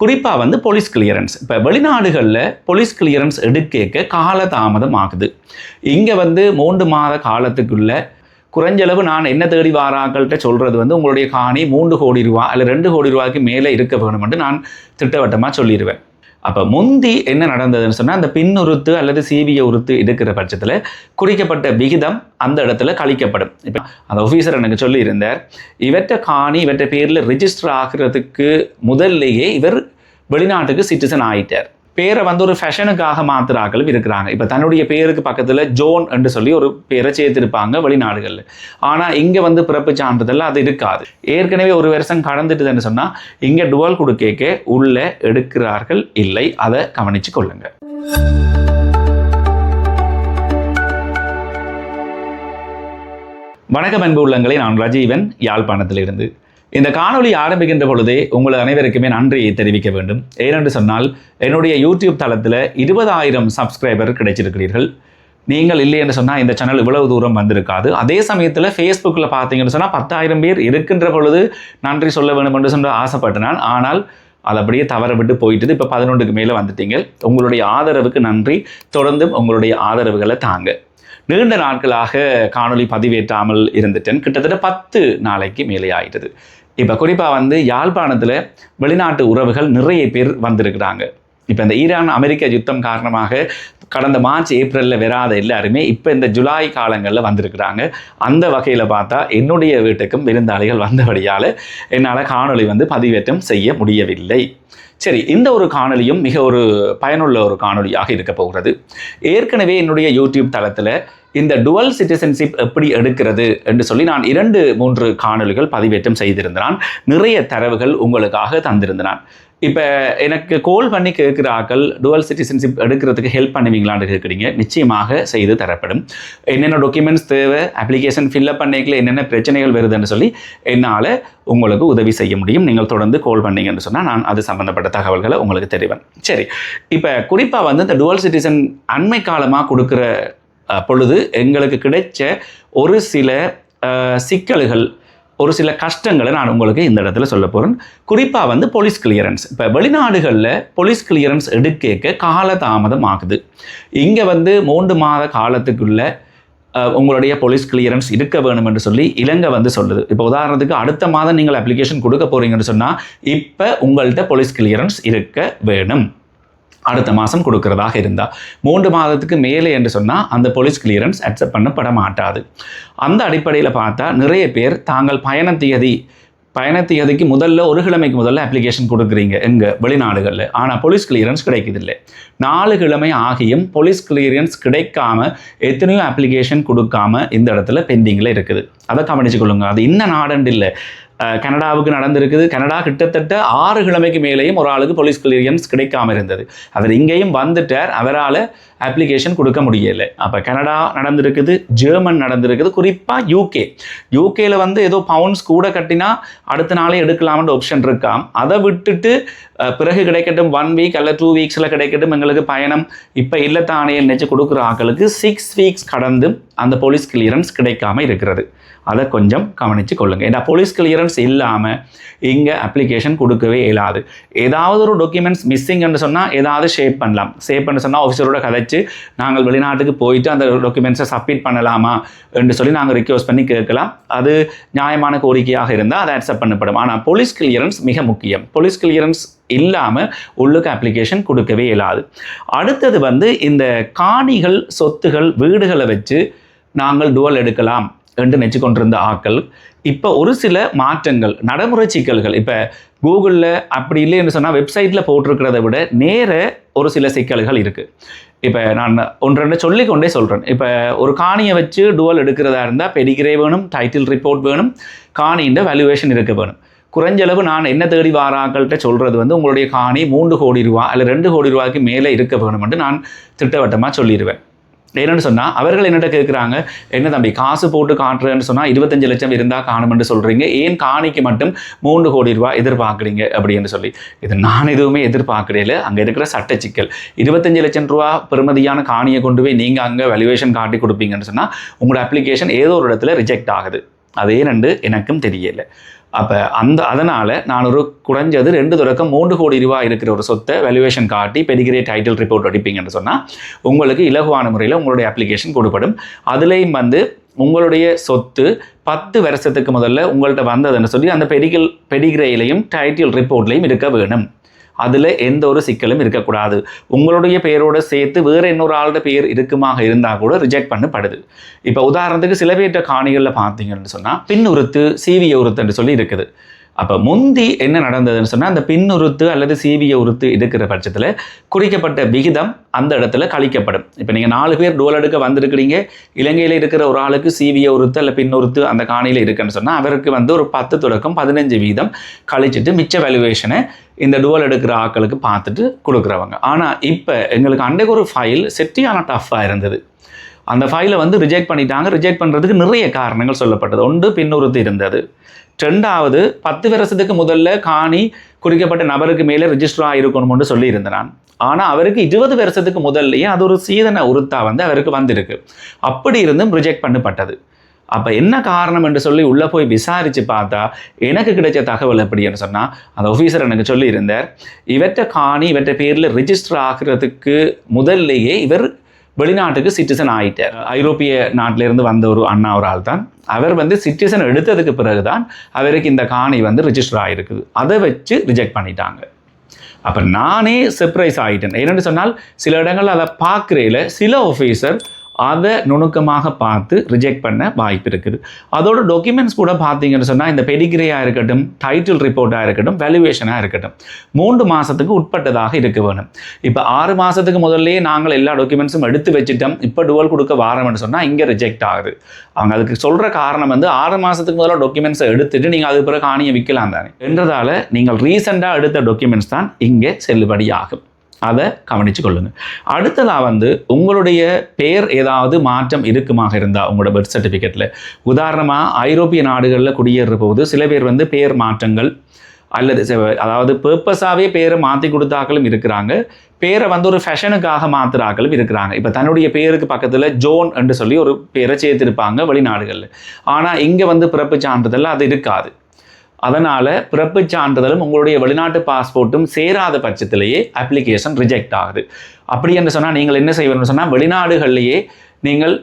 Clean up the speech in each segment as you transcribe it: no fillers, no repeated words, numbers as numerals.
குறிப்பாக வந்து police clearance. இப்போ வெளிநாடுகளில் போலீஸ் கிளியரன்ஸ் எடுக்க காலதாமதம் ஆகுது. இங்கே வந்து 3 மாத காலத்துக்குள்ள குறைஞ்சளவு நான் என்ன தேடி வாராக்கள்கிட்ட சொல்கிறது வந்து உங்களுடைய காணி 3 கோடி ரூபா அல்ல 2 கோடி ரூபாய்க்கு மேலே இருக்க வேணும்னு நான் திட்டவட்டமாக சொல்லிடுவேன். அப்போ முந்தி என்ன நடந்ததுன்னு சொன்னால், அந்த பின்னுறுத்து அல்லது சிவிய உறுத்து எடுக்கிற பட்சத்தில் குறிக்கப்பட்ட விகிதம் அந்த இடத்துல கழிக்கப்படும். இப்போ அந்த ஆஃபீஸர் எனக்கு சொல்லியிருந்தார், இவற்றை காணி இவற்றை பேரில் ரிஜிஸ்டர் ஆகிறதுக்கு முதல்லையே இவர் வெளிநாட்டுக்கு சிட்டிசன் ஆகிட்டார். பேரை வந்து ஒரு ஃபேஷனுக்காக மாத்திராக்களும் இருக்கிறாங்க. இப்போ தன்னுடைய பேருக்கு பக்கத்தில் ஜோன் என்று சொல்லி ஒரு பேரை சேர்த்திருப்பாங்க வெளிநாடுகளில். ஆனால் இங்கே வந்து பிறப்பு சான்றிதழ் அது இருக்காது. ஏற்கனவே ஒரு வருஷம் கடந்துட்டுதுன்னு சொன்னால் இங்கே டுவல் கொடுக்க உள்ள எடுக்கிறார்கள் இல்லை. அதை கவனித்து கொள்ளுங்க. வணக்கம் அன்பு உள்ளங்களை, நான் ரஜீவன், யாழ்ப்பாணத்திலிருந்து. இந்த காணொலி ஆரம்பிக்கின்ற பொழுதே உங்கள் அனைவருக்குமே நன்றியை தெரிவிக்க வேண்டும். ஏனென்று சொன்னால், என்னுடைய யூடியூப் தளத்தில் 20,000 சப்ஸ்கிரைபர் கிடைச்சிருக்கிறீர்கள். நீங்கள் இல்லை என்று சொன்னால் இந்த சேனல் இவ்வளவு தூரம் வந்திருக்காது. அதே சமயத்தில் ஃபேஸ்புக்கில் பார்த்தீங்கன்னு சொன்னால் 10,000 பேர் இருக்கின்ற பொழுது நன்றி சொல்ல வேண்டும் என்று சொல்ல ஆசைப்பட்டேன். ஆனால் அது அப்படியே தவற விட்டு போயிட்டு இப்போ 11க்கு மேலே வந்துட்டீங்க. உங்களுடைய ஆதரவுக்கு நன்றி. தொடர்ந்து உங்களுடைய ஆதரவுகளை தாங்க. நீண்ட நாட்களாக காணொலி பதிவேற்றாமல் இருந்துட்டேன். கிட்டத்தட்ட 10 நாளைக்கு மேலே ஆயிட்டது. இப்போ குறிப்பாக வந்து யாழ்ப்பாணத்தில் வெளிநாட்டு உறவுகள் நிறைய பேர் வந்திருக்கிறாங்க. இப்போ இந்த ஈரான் அமெரிக்க யுத்தம் காரணமாக கடந்த மார்ச் ஏப்ரலில் வராத எல்லாருமே இப்போ இந்த ஜூலை காலங்களில் வந்திருக்கிறாங்க. அந்த வகையில் பார்த்தா என்னுடைய வீட்டுக்கும் விருந்தாளிகள் வந்தபடியால் என்னால் காணொலி வந்து பதிவேற்றம் செய்ய முடியவில்லை. சரி, இந்த ஒரு காணொலியும் மிக ஒரு பயனுள்ள ஒரு காணொலியாக இருக்க போகிறது. ஏற்கனவே என்னுடைய யூடியூப் தளத்தில் இந்த டுவல் சிட்டிசன்ஷிப் எப்படி எடுக்கிறது என்று சொல்லி நான் 2-3 காணொலிகள் பதிவேற்றம் செய்திருந்தான். நிறைய தரவுகள் உங்களுக்காக தந்திருந்தான். இப்போ எனக்கு கோல் பண்ணி கேட்குற ஆக்கள் டுவல் சிட்டிசன்ஷிப் எடுக்கிறதுக்கு ஹெல்ப் பண்ணுவீங்களான்னு கேட்குறீங்க. நிச்சயமாக செய்து தரப்படும். என்னென்ன டாக்குமெண்ட்ஸ் தேவை, அப்ளிகேஷன் ஃபில்அப் பண்ணிக்கல என்னென்ன பிரச்சனைகள் வருதுன்னு சொல்லி என்னால் உங்களுக்கு உதவி செய்ய முடியும். நீங்கள் தொடர்ந்து கோல் பண்ணீங்கன்னு சொன்னால் நான் அது சம்மந்தப்பட்ட தகவல்களை உங்களுக்கு தெரிவேன். சரி, இப்போ குறிப்பாக வந்து இந்த டுவல் சிட்டிசன் அண்மை காலமாக கொடுக்குற பொழுது எங்களுக்கு கிடைச்ச ஒரு சில சிக்கல்கள், ஒரு சில கஷ்டங்களை நான் உங்களுக்கு இந்த இடத்துல சொல்ல போகிறேன். குறிப்பாக வந்து போலீஸ் கிளியரன்ஸ். இப்போ வெளிநாடுகளில் போலீஸ் கிளியரன்ஸ் எடுக்க காலதாமதம் ஆகுது. இங்கே வந்து 3 மாத காலத்துக்குள்ள உங்களுடைய போலீஸ் கிளியரன்ஸ் இருக்க வேணும் என்று சொல்லி இலங்கை வந்து சொல்லுது. இப்போ உதாரணத்துக்கு அடுத்த மாதம் நீங்கள் அப்ளிகேஷன் கொடுக்க போகிறீங்கன்னு சொன்னால் இப்போ உங்கள்கிட்ட போலீஸ் கிளியரன்ஸ் இருக்க வேணும். அடுத்த மாதம் கொடுக்கிறதாக இருந்தால் 3 மாதத்துக்கு மேலே என்று சொன்னால் அந்த போலீஸ் கிளியரன்ஸ் அக்செப்ட் பண்ணப்பட மாட்டாது. அந்த அடிப்படையில் பார்த்தா நிறைய பேர் தாங்கள் பயணத்தியதிக்கு முதல்ல 1 கிழமைக்கு முதல்ல அப்ளிகேஷன் கொடுக்குறீங்க எங்கள் வெளிநாடுகளில். ஆனால் போலீஸ் கிளியரன்ஸ் கிடைக்குதில்லை. 4 கிழமை ஆகியும் போலீஸ் கிளியரன்ஸ் கிடைக்காம எத்தனையோ அப்ளிகேஷன் கொடுக்காம இந்த இடத்துல பெண்டிங்கில் இருக்குது. அதை கவனிச்சு கொள்ளுங்க. அது இன்னும் நாடண்டு இல்லை, கனடாவுக்கு நடந்திருக்குது. கனடா கிட்டத்தட்ட 6 கிழமைக்கு மேலேயும் ஒரு ஆளுக்கு போலீஸ் கிளியரன்ஸ் கிடைக்காம இருந்தது. அதில் இங்கேயும் வந்துட்டார், அவரால் அப்ளிகேஷன் கொடுக்க முடியலை. அப்போ கனடா நடந்திருக்குது, ஜெர்மன் நடந்திருக்குது, குறிப்பாக யூகேயில் வந்து ஏதோ பவுண்ட்ஸ் கூட கட்டினா அடுத்த நாளே எடுக்கலாம்னு ஆப்ஷன் இருக்காம். அதை விட்டுட்டு பிறகு கிடைக்கட்டும் 1 வீக் அல்ல 2 வீக்ஸில் கிடைக்கட்டும் எங்களுக்கு பயணம் இப்போ இல்லை தானே நினைச்சு கொடுக்குற ஆக்களுக்கு 6 வீக்ஸ் கடந்து அந்த போலீஸ் கிளியரன்ஸ் கிடைக்காம இருக்கிறது. அதை கொஞ்சம் கவனித்து கொள்ளுங்கள். ஏன்னா போலீஸ் கிளியரன்ஸ் இல்லாமல் இங்கே அப்ளிகேஷன் கொடுக்கவே இயலாது. ஏதாவது ஒரு டாக்குமெண்ட்ஸ் மிஸ்ஸிங்னு சொன்னால் ஏதாவது ஷேப் பண்ண சொன்னால் ஆஃபீஸரோட கதைச்சு நாங்கள் வெளிநாட்டுக்கு போயிட்டு அந்த டாக்குமெண்ட்ஸை சப்மிட் பண்ணலாமா என்று சொல்லி நாங்கள் ரிக்வெஸ்ட் பண்ணி கேட்கலாம். அது நியாயமான கோரிக்கையாக இருந்தால் அதை அக்செப்ட் பண்ணப்படும். ஆனால் போலீஸ் கிளியரன்ஸ் மிக முக்கியம். போலீஸ் கிளியரன்ஸ் இல்லாமல் உள்ளுக்கு அப்ளிகேஷன் கொடுக்கவே இயலாது. அடுத்தது வந்து இந்த காணிகள், சொத்துகள், வீடுகளை வச்சு நாங்கள் டுவல் எடுக்கலாம் என்று நினச்சி கொண்டிருந்த ஆக்கள் இப்போ ஒரு சில மாற்றங்கள், நடைமுறை சிக்கல்கள், இப்போ கூகுளில் அப்படி இல்லைன்னு சொன்னால் வெப்சைட்டில் போட்டிருக்கிறத விட நேர ஒரு சில சிக்கல்கள் இருக்குது. இப்போ நான் 1-2 சொல்லிக்கொண்டே சொல்கிறேன். இப்போ ஒரு காணியை வச்சு டுவல் எடுக்கிறதா இருந்தால் பெடிகிரே வேணும், டைட்டில் ரிப்போர்ட் வேணும், காணியின் வேல்யூவேஷன் இருக்க வேணும். குறைஞ்சளவு நான் என்ன தேடி வாராக்கள்கிட்ட சொல்கிறது வந்து உங்களுடைய காணி 3 கோடி ரூபா அல்ல 2 கோடி ரூபாய்க்கு மேலே இருக்க வேணும்னு நான் திட்டவட்டமாக சொல்லிடுவேன். என்னென்னு சொன்னால் அவர்கள் என்னட்ட கேட்குறாங்க, என்ன தம்பி காசு போட்டு காட்டுறேன்னு சொன்னால் 25 லட்சம் இருந்தால் காணுமென்று சொல்கிறீங்க, ஏன் காணிக்கு மட்டும் 3 கோடி ரூபா எதிர்பார்க்குறீங்க அப்படின்னு சொல்லி. இது நான் எதுவுமே எதிர்பார்க்குறேன். அங்கே இருக்கிற சட்ட சிக்கல். 25 லட்சம் ரூபா பெறுமதியான காணியை கொண்டு போய் நீங்கள் அங்கே வேல்யூவேஷன் காட்டி கொடுப்பீங்கன்னு சொன்னால் உங்களோட அப்ளிகேஷன் ஏதோ ஒரு இடத்துல ரிஜெக்ட் ஆகுது. அதே எனக்கும் தெரியலை. அப்போ அதனால் நான் ஒரு குறைஞ்சது 2 கோடி ரூபாய் இருக்கிற ஒரு சொத்தை வேல்யூவேஷன் காட்டி பெடிகிரே டைட்டில் ரிப்போர்ட் அடிப்பீங்கன்னு சொன்னால் உங்களுக்கு இலகுவான முறையில் உங்களுடைய அப்ளிகேஷன் கொடுப்படும். அதுலேயும் உங்களுடைய சொத்து 10 வருஷத்துக்கு முதல்ல உங்கள்கிட்ட வந்ததுன்னு சொல்லி அந்த பெடிகிரேலையும் டைட்டில் ரிப்போர்ட்லையும் இருக்க வேணும். அதில் எந்த ஒரு சிக்கலும் இருக்கக்கூடாது. உங்களுடைய பேரோடு சேர்த்து வேறு இன்னொரு ஆளோட பேர் இருக்குமாக இருந்தால் கூட ரிஜெக்ட் பண்ணப்படுது. இப்போ உதாரணத்துக்கு சில பேர்கிட்ட காணிகளில் பார்த்தீங்கன்னு சொன்னால் பின்னுறுத்து சிவிய உறுத்துன்னு சொல்லி இருக்குது. அப்போ முந்தி என்ன நடந்ததுன்னு சொன்னால் அந்த பின்னுறுத்து அல்லது சிவிய உறுத்து இருக்கிற பட்சத்தில் குறிக்கப்பட்ட விகிதம் அந்த இடத்துல கழிக்கப்படும். இப்போ நீங்கள் 4 பேர் டோல் எடுக்க வந்திருக்கிறீங்க, இலங்கையில் இருக்கிற ஒரு ஆளுக்கு சிவிய உறுத்து அல்ல பின்னுறுத்து அந்த காணியில் இருக்குன்னு சொன்னால் அவருக்கு ஒரு 10 தொடக்கம் 15 வீதம் கழிச்சிட்டு மிச்ச வேல்யூவேஷனை இந்த டுவல் எடுக்கிற ஆட்களுக்கு பார்த்துட்டு கொடுக்குறவங்க. ஆனால் இப்போ எங்களுக்கு அன்றைக்கு ஒரு ஃபைல் செட்டியான டஃப்பாக இருந்தது. அந்த ஃபைலை ரிஜெக்ட் பண்ணிட்டாங்க. ரிஜெக்ட் பண்ணுறதுக்கு நிறைய காரணங்கள் சொல்லப்பட்டது. ஒன்று பின்னுறுத்து இருந்தது, 2வது 10 வருஷத்துக்கு முதல்ல காணி குறிக்கப்பட்ட நபருக்கு மேலே ரிஜிஸ்டர் ஆகிருக்கணும்னு சொல்லியிருந்தேன் நான். ஆனால் அவருக்கு 20 வருஷத்துக்கு முதல்லையே அது ஒரு சீதன உறுத்தா அவருக்கு வந்திருக்கு. அப்படி இருந்தும் ரிஜெக்ட் பண்ணப்பட்டது. அப்போ என்ன காரணம் என்று சொல்லி உள்ளே போய் விசாரித்து பார்த்தா எனக்கு கிடைச்ச தகவல் எப்படின்னு சொன்னால் அந்த ஆஃபீஸர் எனக்கு சொல்லியிருந்தார், இவற்றை காணி இவற்றை பேரில் ரிஜிஸ்டர் ஆகிறதுக்கு முதல்லையே இவர் வெளிநாட்டுக்கு சிட்டிசன் ஆகிட்டார். ஐரோப்பிய நாட்டிலிருந்து வந்த ஒரு அண்ணா ஒரு ஆள் தான். அவர் சிட்டிசன் எடுத்ததுக்கு பிறகு தான் அவருக்கு இந்த காணி ரிஜிஸ்டர் ஆகிருக்குது. அதை வச்சு ரிஜெக்ட் பண்ணிட்டாங்க. அப்போ நானே சர்ப்ரைஸ் ஆகிட்டேன். என்னென்னு சொன்னால் சில இடங்கள் அதை பார்க்குறையில் சில ஆஃபீஸர் அதை நுணுக்கமாக பார்த்து ரிஜெக்ட் பண்ண வாய்ப்பு இருக்குது. அதோட டாக்குமெண்ட்ஸ் கூட பார்த்தீங்கன்னு சொன்னால் இந்த பெடிகிரேயாக இருக்கட்டும், டைட்டில் ரிப்போர்ட்டாக இருக்கட்டும், வேல்யூவேஷனாக இருக்கட்டும் 3 மாதத்துக்கு உட்பட்டதாக இருக்க வேணும். இப்போ 6 மாதத்துக்கு முதல்லையே நாங்கள் எல்லா டாக்குமெண்ட்ஸும் எடுத்து வச்சுட்டோம், இப்போ டுவல் கொடுக்க வாரம்னு சொன்னால் இங்கே ரிஜெக்ட் ஆகுது. அவங்க அதுக்கு சொல்கிற காரணம் 6 மாதத்துக்கு முதல்ல டாக்குமெண்ட்ஸை எடுத்துட்டு நீங்கள் அதுக்கு பிறகு காணியை விற்கலாம் தானே என்றதால் நீங்கள் ரீசெண்டாக எடுத்த டாக்குமெண்ட்ஸ் தான் இங்கே செல்லுபடி ஆகும். அதை கவனித்து கொள்ளுங்கள். அடுத்ததாக உங்களுடைய பேர் ஏதாவது மாற்றம் இருக்குமாக இருந்தால் உங்களோட பர்த் சர்டிஃபிகேட்டில், உதாரணமாக ஐரோப்பிய நாடுகளில் குடியேறுற போது சில பேர் பேர் மாற்றங்கள் அல்லது அதாவது பர்பஸாகவே பேரை மாற்றி கொடுத்தாக்களும் இருக்கிறாங்க, பேரை ஒரு ஃபேஷனுக்காக மாற்றுறாக்களும் இருக்கிறாங்க. இப்போ தன்னுடைய பேருக்கு பக்கத்தில் ஜோன் என்று சொல்லி ஒரு பேரை சேர்த்திருப்பாங்க வெளிநாடுகளில். ஆனால் இங்கே பிறப்பு சான்றிதழ் அது இருக்காது. அதனால் பிறப்பு சான்றிதழும் உங்களுடைய வெளிநாட்டு பாஸ்போர்ட்டும் சேராத பட்சத்திலேயே அப்ளிகேஷன் ரிஜெக்ட் ஆகுது. அப்படி என்று சொன்னால் நீங்கள் என்ன செய்யணும்னு சொன்னால் வெளிநாடுகள்லேயே நீங்கள்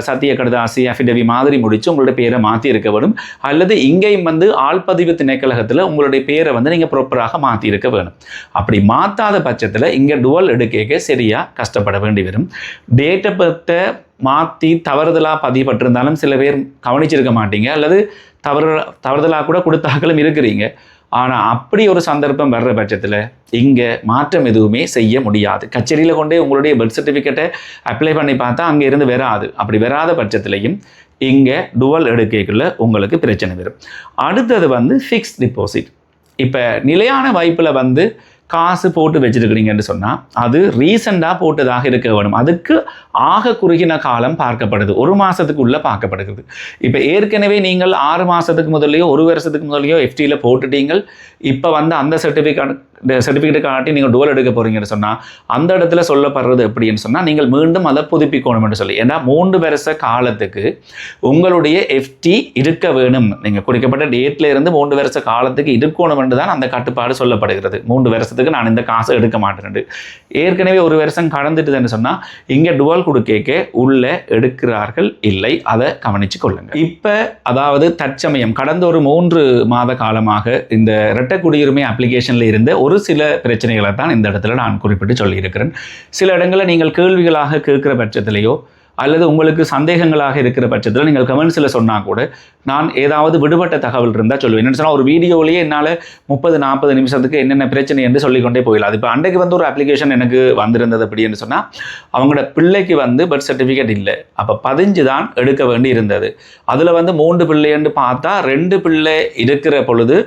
சத்திய கடுதாசி அஃபிடவி மாதிரி முடித்து உங்களுடைய பேரை மாற்றி இருக்க வேணும். அல்லது இங்கேயும் ஆள்பதிவு திணைக்களகத்தில் உங்களுடைய பேரை நீங்கள் ப்ராப்பராக மாற்றி இருக்க வேணும். அப்படி மாற்றாத பட்சத்தில் இங்கே டுவல் எடுக்க சரியாக கஷ்டப்பட வேண்டி வரும். டேட் ஆஃப் பர்த்தை மாற்றி தவறுதலாக பதியப்பட்டிருந்தாலும் சில பேர் கவனிச்சிருக்க மாட்டீங்க, அல்லது தவறுதலாக கூட கொடுத்தாக்களும் இருக்கிறீங்க. ஆனால் அப்படி ஒரு சந்தர்ப்பம் வர்ற பட்சத்தில் இங்கே மாற்றம் எதுவுமே செய்ய முடியாது. கச்சேரியில் கொண்டே உங்களுடைய பர்த் சர்டிஃபிகேட்டை அப்ளை பண்ணி பார்த்தா அங்கே இருந்து வராது. அப்படி வராத பட்சத்திலையும் இங்கே டுவல் எடுக்கைக்குள்ள உங்களுக்கு பிரச்சனை வரும். அடுத்தது ஃபிக்ஸ்ட் டிபாசிட். இப்போ நிலையான வாய்ப்பில் காசு போட்டு வச்சுருக்கிறீங்கன்னு சொன்னால் அது ரீசெண்டாக போட்டதாக இருக்க வேணும். அதுக்கு ஆக குறுகின காலம் பார்க்கப்படுது, 1 மாதத்துக்குள்ளே பார்க்கப்படுகிறது. இப்போ ஏற்கனவே நீங்கள் 6 மாதத்துக்கு முதல்லையோ 1 வருஷத்துக்கு முதல்லையோ எஃப்டியில் போட்டுட்டீங்கள். இப்போ அந்த சர்டிஃபிகேட்டை காட்டி நீங்கள் டுவல் எடுக்க போகிறீங்கன்னு சொன்னால் அந்த இடத்துல சொல்லப்படுறது எப்படின்னு சொன்னால் நீங்கள் மீண்டும் அதை புதுப்பிக்கணும்னு சொல்லி. ஏன்னா 3 வருஷ காலத்துக்கு உங்களுடைய எஃப்டி இருக்க வேணும். நீங்கள் குறிக்கப்பட்ட டேட்டில் இருந்து 3 வருஷ காலத்துக்கு இருக்கணும்னு தான் அந்த கட்டுப்பாடு சொல்லப்படுகிறது. 3 வருஷத்துக்கு நான் இந்த காசை எடுக்க மாட்டேன். ஏற்கனவே 1 வருஷம் கடந்துட்டுதுன்னு சொன்னால் இங்கே டுவல் கொடுக்க உள்ள எடுக்கிறார்கள் இல்லை. அதை கவனித்து கொள்ளுங்கள். இப்போ அதாவது தற்சமயம் கடந்த ஒரு 3 மாத காலமாக இந்த இரட்டை குடியுரிமை அப்ளிகேஷனில் இருந்த ஒரு சில பிரச்சனைகளை தான் இந்த இடத்துல நான் குறிப்பிட்டு சொல்லியிருக்கிறேன். சில இடங்களில் நீங்கள் கேள்விகளாக கேட்குற பட்சத்திலேயோ அல்லது உங்களுக்கு சந்தேகங்களாக இருக்கிற பட்சத்தில் நீங்கள் கமெண்ட்ஸில் சொன்னால் கூட நான் ஏதாவது விடுபட்ட தகவல் இருந்தால் சொல்லுவேன். என்னென்னு சொன்னால் ஒரு வீடியோவிலேயே என்னால் 30-40 நிமிஷத்துக்கு என்னென்ன பிரச்சனை என்று சொல்லிக்கொண்டே போயிடலாம். அது இப்போ அன்றைக்கு ஒரு அப்ளிகேஷன் எனக்கு வந்திருந்தது அப்படின்னு சொன்னால் அவங்களோட பிள்ளைக்கு பர்த் சர்டிஃபிகேட் இல்லை, அப்போ 15 தான் எடுக்க வேண்டி இருந்தது. அதில் 3 பிள்ளைன்னு பார்த்தா 2 பிள்ளை இருக்கிற பொழுது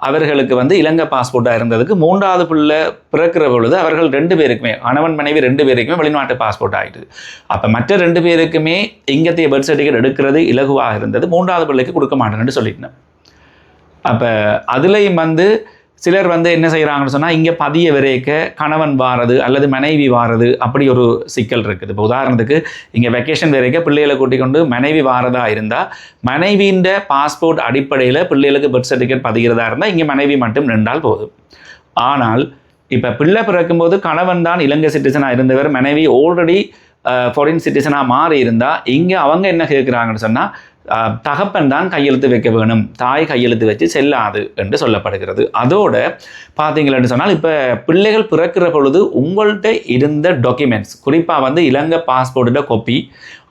அவர்களுக்கு இலங்கை பாஸ்போர்ட்டாக இருந்ததுக்கு 3வது பிள்ளை பிறக்கிற பொழுது அவர்கள் 2 பேருக்குமே கணவன் மனைவி 2 பேருக்குமே வெளிநாட்டு பாஸ்போர்ட் ஆகிடுது. அப்போ மற்ற 2 பேருக்குமே இங்கத்தைய பர்த் சர்டிஃபிகேட் எடுக்கிறது இலகுவாக இருந்தது. 3வது பிள்ளைக்கு கொடுக்க மாட்டேன்னு சொல்லிட்டேன். அப்போ அதுலேயும் சிலர் வந்து என்ன செய்கிறாங்கன்னு சொன்னால் இங்கே பதிய விரைக்க கணவன் வாரது அல்லது மனைவி வாரது அப்படி ஒரு சிக்கல் இருக்குது. இப்போ உதாரணத்துக்கு இங்கே வெக்கேஷன் விரைக்க பிள்ளைகளை கூட்டிக் கொண்டு மனைவி வாரதா இருந்தால் மனைவியின் பாஸ்போர்ட் அடிப்படையில் பிள்ளைகளுக்கு பர்த் சர்டிஃபிகேட் பதிகிறதா இருந்தால் இங்கே மனைவி மட்டும் நின்றால் போதும். ஆனால் இப்போ பிள்ளை பிறக்கும்போது கணவன் தான் இலங்கை சிட்டிசனாக இருந்தவர், மனைவி ஆல்ரெடி ஃபாரின் சிட்டிசனாக மாறி இருந்தால் இங்கே அவங்க என்ன கேட்குறாங்கன்னு சொன்னால் தகப்பன் தான் கையெழுத்து வைக்க வேணும், தாய் கையெழுத்து வச்சு செல்லாது என்று சொல்லப்படுகிறது. அதோட பார்த்தீங்களன்னு சொன்னால் இப்போ பிள்ளைகள் பிறக்கிற பொழுது உங்கள்கிட்ட இருந்த டாக்குமெண்ட்ஸ், குறிப்பாக வந்து இலங்கை பாஸ்போர்ட்டோட காப்பி,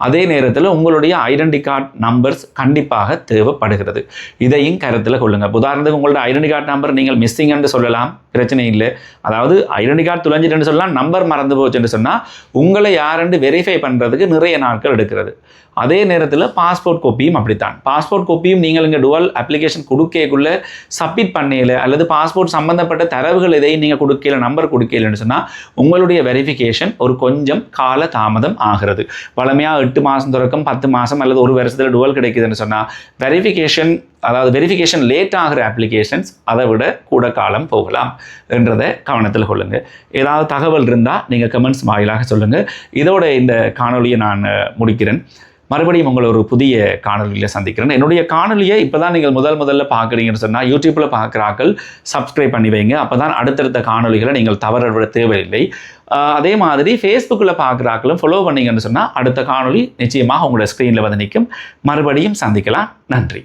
அதே நேரத்தில் உங்களுடைய ஐடென்டி கார்டு நம்பர்ஸ் கண்டிப்பாக தேவைப்படுகிறது. இதையும் கருத்தில் கொள்ளுங்கள். உதாரணத்துக்கு உங்களோட ஐடென்டி கார்டு நம்பர் நீங்கள் மிஸ்ஸிங் என்று சொல்லலாம், பிரச்சனை இல்லை. அதாவது ஐடென்டி கார்டு தொலைஞ்சிட்டுன்னு சொல்லலாம், நம்பர் மறந்து போச்சுன்னு சொன்னால் உங்களை யாருன்னு வெரிஃபை பண்ணுறதுக்கு நிறைய நாட்கள் எடுக்கிறது. அதே நேரத்தில் பாஸ்போர்ட் காப்பியும் அப்படித்தான். பாஸ்போர்ட் காப்பியும் நீங்கள் இங்கே டுவல் அப்ளிகேஷன் கொடுக்கக்குள்ளே சப்மிட் பண்ணல அல்லது பாஸ்போர்ட் சம்பந்தப்பட்ட தரவுகள் எதையும் நீங்கள் கொடுக்கல, நம்பர் கொடுக்கலன்னு சொன்னால் உங்களுடைய வெரிஃபிகேஷன் ஒரு கொஞ்சம் கால தாமதம் ஆகிறது. வழமையாக 8 மாதம் தொடக்கம் 10 மாதம் அல்லது ஒரு வருஷத்தில் டுவல் கிடைக்குதுன்னு சொன்னால் வெரிஃபிகேஷன் லேட் ஆகிற அப்ளிகேஷன்ஸ் அதை விட கூட காலம் போகலாம் என்றதை கவனத்தில் கொள்ளுங்கள். ஏதாவது தகவல் இருந்தால் நீங்கள் கமெண்ட்ஸ் வாயிலாக சொல்லுங்கள். இதோட இந்த காணொலியை நான் முடிக்கிறேன். மறுபடியும் உங்களை ஒரு புதிய காணொலியில் சந்திக்கிறேன். என்னுடைய காணொலியை இப்போ தான் நீங்கள் முதல்ல பார்க்குறீங்கன்னு சொன்னால் யூடியூப்பில் பார்க்குறாக்கள் சப்ஸ்கிரைப் பண்ணி வைங்க. அப்போ தான் அடுத்தடுத்த காணொலிகளை நீங்கள் தவற விட தேவையில்லை. அதே மாதிரி ஃபேஸ்புக்கில் பார்க்குறாக்களும் ஃபாலோ பண்ணிங்கன்னு சொன்னால் அடுத்த காணொலி நிச்சயமாக உங்களோட ஸ்க்ரீனில் வந்து நிற்கும். மறுபடியும் சந்திக்கலாம். நன்றி.